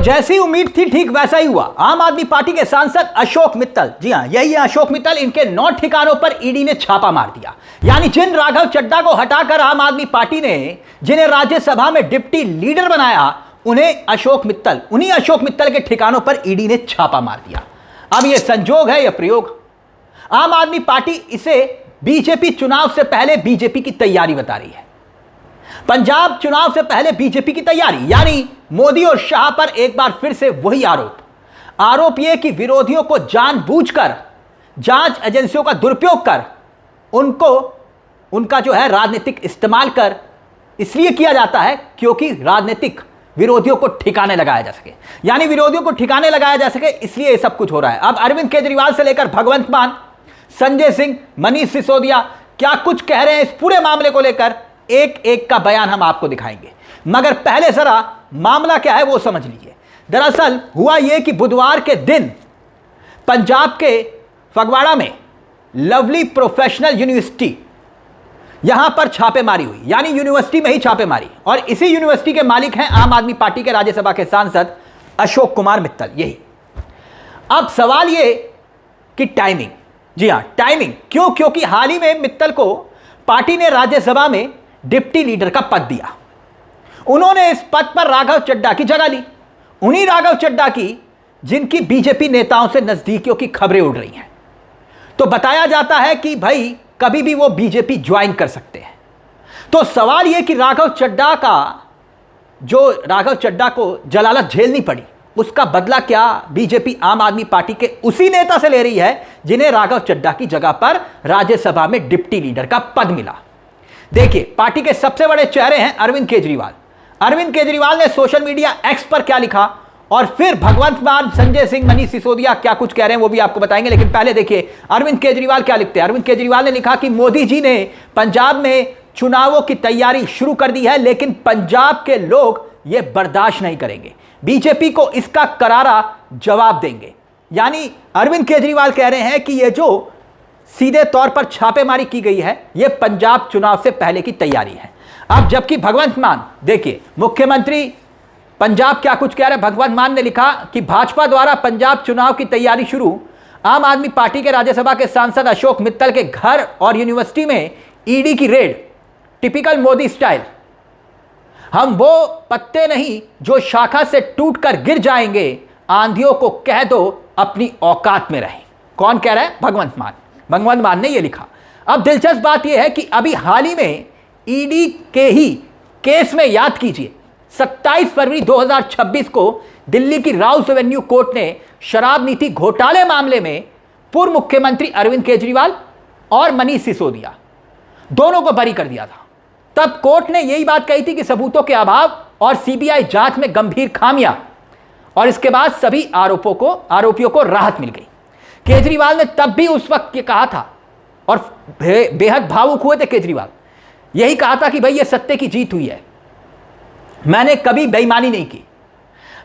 जैसी उम्मीद थी ठीक वैसा ही हुआ। आम आदमी पार्टी के सांसद अशोक मित्तल, जी हां यही है अशोक मित्तल, इनके 9 ठिकानों पर ईडी ने छापा मार दिया। यानी जिन राघव चड्ढा को हटाकर आम आदमी पार्टी ने जिन्हें राज्यसभा में डिप्टी लीडर बनाया, उन्हीं अशोक मित्तल के ठिकानों पर ईडी ने छापा मार दिया। अब यह संजोग है या प्रयोग? आम आदमी पार्टी इसे बीजेपी चुनाव से पहले बीजेपी की तैयारी बता रही है। पंजाब चुनाव से पहले बीजेपी की तैयारी, यानी मोदी और शाह पर एक बार फिर से वही आरोप यह कि विरोधियों को जानबूझकर जांच एजेंसियों का दुरुपयोग कर उनका जो है राजनीतिक इस्तेमाल कर इसलिए किया जाता है क्योंकि राजनीतिक विरोधियों को ठिकाने लगाया जा सके, यानी विरोधियों को ठिकाने लगाया जा सके, इसलिए यह सब कुछ हो रहा है। अब अरविंद केजरीवाल से लेकर भगवंत मान, संजय सिंह, मनीष सिसोदिया क्या कुछ कह रहे हैं इस पूरे मामले को लेकर, एक एक का बयान हम आपको दिखाएंगे। मगर पहले जरा मामला क्या है वो समझ लीजिए। दरअसल हुआ यह कि बुधवार के दिन पंजाब के फगवाड़ा में लवली प्रोफेशनल यूनिवर्सिटी, यहां पर छापेमारी हुई, यानी यूनिवर्सिटी में ही छापेमारी, और इसी यूनिवर्सिटी के मालिक हैं आम आदमी पार्टी के राज्यसभा के सांसद अशोक कुमार मित्तल। यही अब सवाल यह कि टाइमिंग, जी हां टाइमिंग क्यों? क्योंकि हाल ही में मित्तल को पार्टी ने राज्यसभा में डिप्टी लीडर का पद दिया। उन्होंने इस पद पर राघव चड्ढा की जगह ली, उन्हीं राघव चड्ढा की जिनकी बीजेपी नेताओं से नजदीकियों की खबरें उड़ रही हैं। तो बताया जाता है कि भाई कभी भी वो बीजेपी ज्वाइन कर सकते हैं। तो सवाल यह कि राघव चड्ढा को जलालत झेलनी पड़ी, उसका बदला क्या बीजेपी आम आदमी पार्टी के उसी नेता से ले रही है जिन्हें राघव चड्ढा की जगह पर राज्यसभा में डिप्टी लीडर का पद मिला। देखिए, पार्टी के सबसे बड़े चेहरे हैं अरविंद केजरीवाल। अरविंद केजरीवाल ने सोशल मीडिया एक्स पर क्या लिखा, और फिर भगवंत मान, संजय सिंह, मनीष सिसोदिया क्या कुछ कह रहे हैं वो भी आपको बताएंगे। लेकिन पहले देखिए अरविंद केजरीवाल क्या लिखते हैं। अरविंद केजरीवाल ने लिखा कि मोदी जी ने पंजाब में चुनावों की तैयारी शुरू कर दी है, लेकिन पंजाब के लोग यह बर्दाश्त नहीं करेंगे, बीजेपी को इसका करारा जवाब देंगे। यानी अरविंद केजरीवाल कह रहे हैं कि यह जो सीधे तौर पर छापेमारी की गई है यह पंजाब चुनाव से पहले की तैयारी है। अब जबकि भगवंत मान, देखिए मुख्यमंत्री पंजाब क्या कुछ कह रहे हैं। भगवंत मान ने लिखा कि भाजपा द्वारा पंजाब चुनाव की तैयारी शुरू, आम आदमी पार्टी के राज्यसभा के सांसद अशोक मित्तल के घर और यूनिवर्सिटी में ईडी की रेड, टिपिकल मोदी स्टाइल। हम वो पत्ते नहीं जो शाखा से टूटकर गिर जाएंगे, आंधियों को कह दो अपनी औकात में रहें। कौन कह रहा है? भगवंत मान ने यह लिखा। अब दिलचस्प बात यह है कि अभी हाल ही में ईडी के ही केस में, याद कीजिए 27 फरवरी 2026 को दिल्ली की राउस एवेन्यू कोर्ट ने शराब नीति घोटाले मामले में पूर्व मुख्यमंत्री अरविंद केजरीवाल और मनीष सिसोदिया दोनों को बरी कर दिया था। तब कोर्ट ने यही बात कही थी कि सबूतों के अभाव और सीबीआई जांच में गंभीर खामियां, और इसके बाद सभी आरोपियों को राहत मिल गई। केजरीवाल ने तब भी उस वक्त ये कहा था, और बेहद भावुक हुए थे केजरीवाल, यही कहा था कि भाई ये सत्य की जीत हुई है, मैंने कभी बेईमानी नहीं की।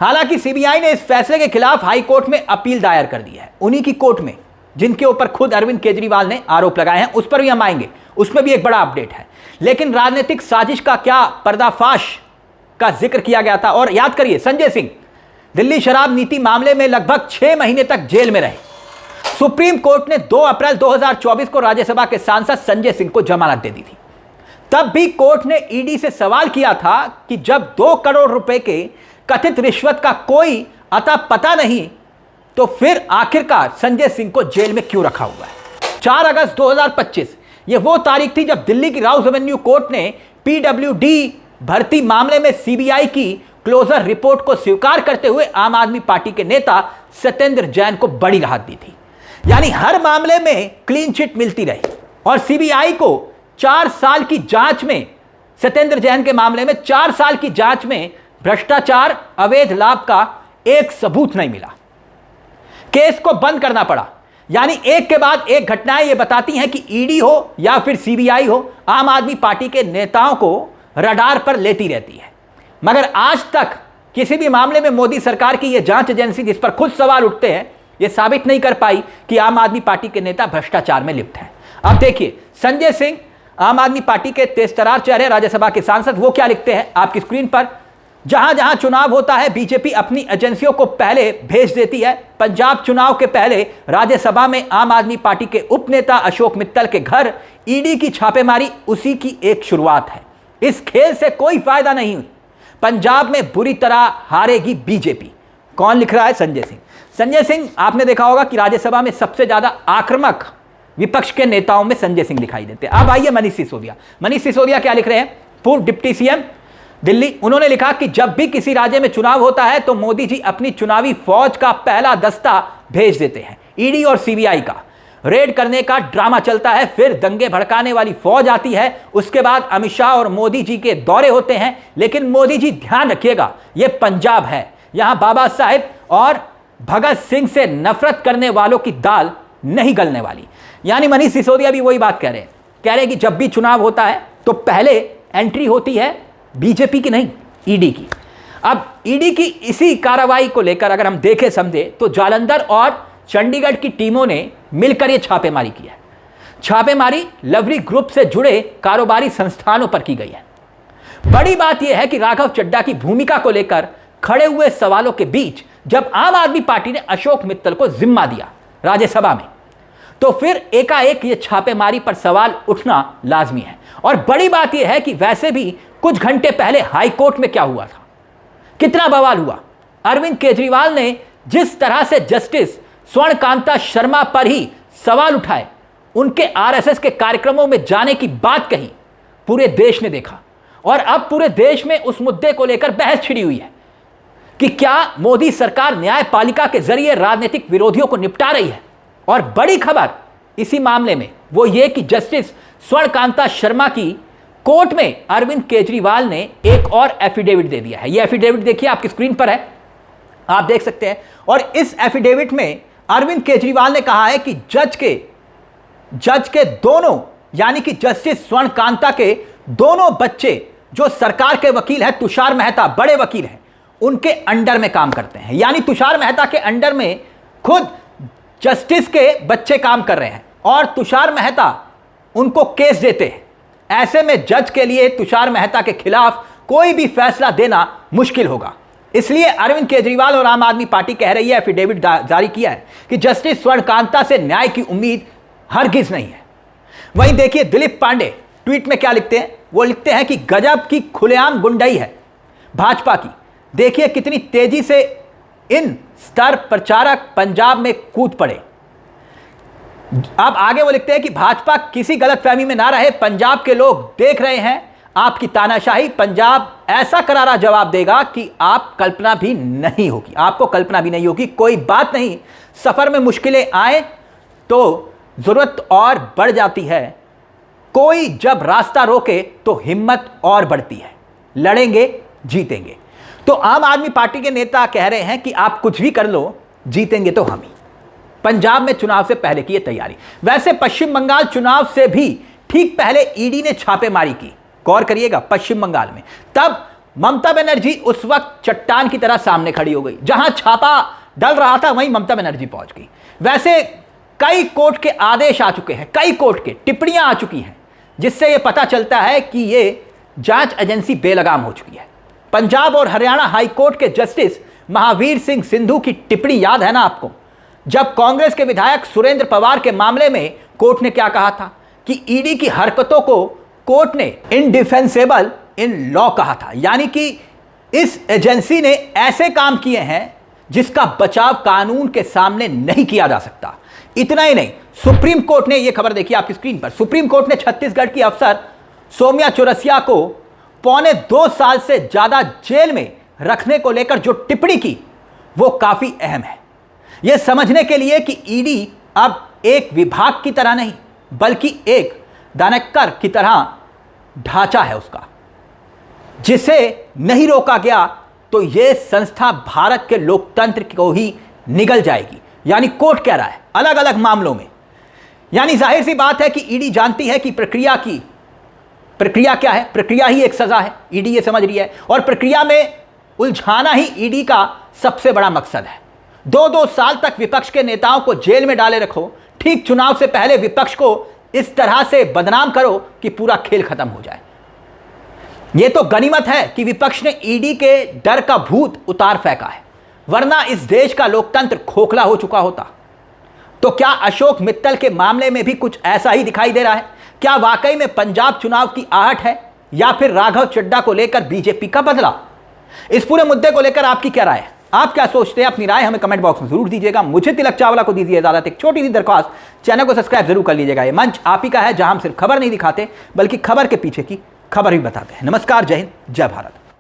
हालांकि सीबीआई ने इस फैसले के खिलाफ हाई कोर्ट में अपील दायर कर दी है, उन्हीं की कोर्ट में जिनके ऊपर खुद अरविंद केजरीवाल ने आरोप लगाए हैं। उस पर भी हम आएंगे, उसमें भी एक बड़ा अपडेट है। लेकिन राजनीतिक साजिश का क्या पर्दाफाश का जिक्र किया गया था। और याद करिए, संजय सिंह दिल्ली शराब नीति मामले में लगभग 6 महीने तक जेल में रहे। सुप्रीम कोर्ट ने 2 अप्रैल 2024 को राज्यसभा के सांसद संजय सिंह को जमानत दे दी थी। तब भी कोर्ट ने ईडी से सवाल किया था कि जब 2 करोड़ रुपए के कथित रिश्वत का कोई अता पता नहीं, तो फिर आखिरकार संजय सिंह को जेल में क्यों रखा हुआ है। 4 अगस्त 2025 ये वो तारीख थी जब दिल्ली की राउस एवेन्यू कोर्ट ने पीडब्ल्यूडी भर्ती मामले में सीबीआई की क्लोजर रिपोर्ट को स्वीकार करते हुए आम आदमी पार्टी के नेता सत्येंद्र जैन को बड़ी राहत दी थी। यानी हर मामले में क्लीन चिट मिलती रही, और सीबीआई को 4 साल की जांच में, सत्येंद्र जैन के मामले में 4 साल की जांच में भ्रष्टाचार, अवैध लाभ का एक सबूत नहीं मिला। केस को बंद करना पड़ा। यानी एक के बाद एक घटनाएं ये बताती हैं कि ईडी हो या फिर सीबीआई हो, आम आदमी पार्टी के नेताओं को रडार पर लेती रहती है। मगर आज तक किसी भी मामले में मोदी सरकार की यह जांच एजेंसी, जिस पर खुद सवाल उठते हैं, यह साबित नहीं कर पाई कि आम आदमी पार्टी के नेता भ्रष्टाचार में लिप्त हैं। अब देखिए, संजय सिंह आम आदमी पार्टी के तेजतर्रार चेहरे, राज्यसभा के सांसद, वो क्या लिखते हैं आपकी स्क्रीन पर। जहां जहां चुनाव होता है बीजेपी अपनी एजेंसियों को पहले भेज देती है। पंजाब चुनाव के पहले राज्यसभा में आम आदमी पार्टी के उपनेता अशोक मित्तल के घर ईडी की छापेमारी उसी की एक शुरुआत है। इस खेल से कोई फायदा नहीं हुई। पंजाब में बुरी तरह हारेगी बीजेपी। कौन लिख रहा है? संजय सिंह। संजय सिंह, आपने देखा होगा कि राज्यसभा में सबसे ज्यादा आक्रामक विपक्ष के नेताओं में संजय सिंह दिखाई देते हैं। अब आइए मनीष सिसोदिया। मनीष सिसोदिया क्या लिख रहे हैं? पूर्व डिप्टी सीएम दिल्ली। उन्होंने लिखा कि जब भी किसी राज्य में चुनाव होता है तो मोदी जी अपनी चुनावी फौज का पहला दस्ता भेज देते हैं। ईडी और सीबीआई का रेड करने का ड्रामा चलता है, फिर दंगे भड़काने वाली फौज आती है, उसके बाद अमित शाह और मोदी जी के दौरे होते हैं। लेकिन मोदी जी ध्यान रखिएगा, यह पंजाब है, यहां बाबा साहेब और भगत सिंह से नफरत करने वालों की दाल नहीं गलने वाली। यानी मनीष सिसोदिया भी वही बात कह रहे हैं कि जब भी चुनाव होता है तो पहले एंट्री होती है बीजेपी की, नहीं ईडी की। अब ईडी की इसी कार्रवाई को लेकर अगर हम देखें समझे तो जालंधर और चंडीगढ़ की टीमों ने मिलकर यह छापेमारी की है। छापेमारी लवरी ग्रुप से जुड़े कारोबारी संस्थानों पर की गई है। बड़ी बात यह है कि राघव चड्ढा की भूमिका को लेकर खड़े हुए सवालों के बीच जब आम आदमी पार्टी ने अशोक मित्तल को जिम्मा दिया राज्यसभा में, तो फिर एकाएक ये छापेमारी पर सवाल उठना लाजमी है। और बड़ी बात यह है कि वैसे भी कुछ घंटे पहले हाई कोर्ट में क्या हुआ था, कितना बवाल हुआ। अरविंद केजरीवाल ने जिस तरह से जस्टिस स्वर्णकांता शर्मा पर ही सवाल उठाए, उनके आरएसएस के कार्यक्रमों में जाने की बात कही, पूरे देश ने देखा। और अब पूरे देश में उस मुद्दे को लेकर बहस छिड़ी हुई है कि क्या मोदी सरकार न्यायपालिका के जरिए राजनीतिक विरोधियों को निपटा रही है। और बड़ी खबर इसी मामले में वो ये कि जस्टिस स्वर्णकांता शर्मा की कोर्ट में अरविंद केजरीवाल ने एक और एफिडेविट दे दिया है। ये एफिडेविट देखिए, आपकी स्क्रीन पर है, आप देख सकते हैं। और इस एफिडेविट में अरविंद केजरीवाल ने कहा है कि जज के दोनों, यानी कि जस्टिस स्वर्णकांता के दोनों बच्चे जो सरकार के वकील हैं, तुषार मेहता बड़े वकील हैं, उनके अंडर में काम करते हैं। यानी तुषार मेहता के अंडर में खुद जस्टिस के बच्चे काम कर रहे हैं और तुषार मेहता उनको केस देते हैं। ऐसे में जज के लिए तुषार मेहता के खिलाफ कोई भी फैसला देना मुश्किल होगा। इसलिए अरविंद केजरीवाल और आम आदमी पार्टी कह रही है, एफिडेविट जारी किया है कि जस्टिस स्वर्णकांता से न्याय की उम्मीद हरगिज नहीं है। वहीं देखिए दिलीप पांडे ट्वीट में क्या लिखते हैं। वो लिखते हैं कि गजब की खुलेआम गुंडाई है भाजपा की। देखिए कितनी तेजी से इन स्टार प्रचारक पंजाब में कूद पड़े। अब आगे वो लिखते हैं कि भाजपा किसी गलतफहमी में ना रहे, पंजाब के लोग देख रहे हैं आपकी तानाशाही। पंजाब ऐसा करारा जवाब देगा कि आप कल्पना भी नहीं होगी, आपको कल्पना भी नहीं होगी। कोई बात नहीं, सफर में मुश्किलें आए तो जरूरत और बढ़ जाती है, कोई जब रास्ता रोके तो हिम्मत और बढ़ती है। लड़ेंगे जीतेंगे। तो आम आदमी पार्टी के नेता कह रहे हैं कि आप कुछ भी कर लो, जीतेंगे तो हम ही। पंजाब में चुनाव से पहले की तैयारी। वैसे पश्चिम बंगाल चुनाव से भी ठीक पहले ईडी ने छापेमारी की। गौर करिएगा, पश्चिम बंगाल में तब ममता बनर्जी उस वक्त चट्टान की तरह सामने खड़ी हो गई। जहां छापा डल रहा था वहीं ममता बनर्जी पहुंच गई। वैसे कई कोर्ट के आदेश आ चुके हैं, कई कोर्ट के टिप्पणियां आ चुकी हैं, जिससे यह पता चलता है कि यह जांच एजेंसी बेलगाम हो चुकी है। पंजाब और हरियाणा हाई कोर्ट के जस्टिस महावीर सिंह सिंधु की टिप्पणी याद है ना आपको, जब कांग्रेस के विधायक सुरेंद्र पवार के मामले में कोर्ट ने क्या कहा था कि ईडी की हरकतों को कोर्ट ने इनडिफेंसेबल इन लॉ कहा था। यानी कि इस एजेंसी ने ऐसे काम किए हैं जिसका बचाव कानून के सामने नहीं किया जा सकता। इतना ही नहीं, सुप्रीम कोर्ट ने, यह खबर देखिए आपकी स्क्रीन पर, सुप्रीम कोर्ट ने छत्तीसगढ़ की अफसर सौम्या चौरसिया को 2.25 साल से ज्यादा जेल में रखने को लेकर जो टिप्पणी की वो काफी अहम है। यह समझने के लिए कि ईडी अब एक विभाग की तरह नहीं बल्कि एक दानक्कर की तरह ढांचा है उसका, जिसे नहीं रोका गया तो यह संस्था भारत के लोकतंत्र को ही निगल जाएगी। यानी कोर्ट कह रहा है अलग अलग मामलों में। यानी जाहिर सी बात है कि ईडी जानती है कि प्रक्रिया क्या है, प्रक्रिया ही एक सजा है, ईडी ये समझ रही है। और प्रक्रिया में उलझाना ही ईडी का सबसे बड़ा मकसद है। 2-2 साल तक विपक्ष के नेताओं को जेल में डाले रखो, ठीक चुनाव से पहले विपक्ष को इस तरह से बदनाम करो कि पूरा खेल खत्म हो जाए। यह तो गनीमत है कि विपक्ष ने ईडी के डर का भूत उतार फेंका है, वरना इस देश का लोकतंत्र खोखला हो चुका होता। तो क्या अशोक मित्तल के मामले में भी कुछ ऐसा ही दिखाई दे रहा है? क्या वाकई में पंजाब चुनाव की आहट है, या फिर राघव चड्ढा को लेकर बीजेपी का बदला? इस पूरे मुद्दे को लेकर आपकी क्या राय है? आप क्या सोचते हैं? अपनी राय हमें कमेंट बॉक्स में जरूर दीजिएगा। मुझे तिलक चावला को दीजिए इजाजत। एक छोटी सी दरख्वास्त, चैनल को सब्सक्राइब जरूर कर लीजिएगा। ये मंच आप ही का है, जहां हम सिर्फ खबर नहीं दिखाते बल्कि खबर के पीछे की खबर भी बताते हैं। नमस्कार, जय हिंद, जय भारत।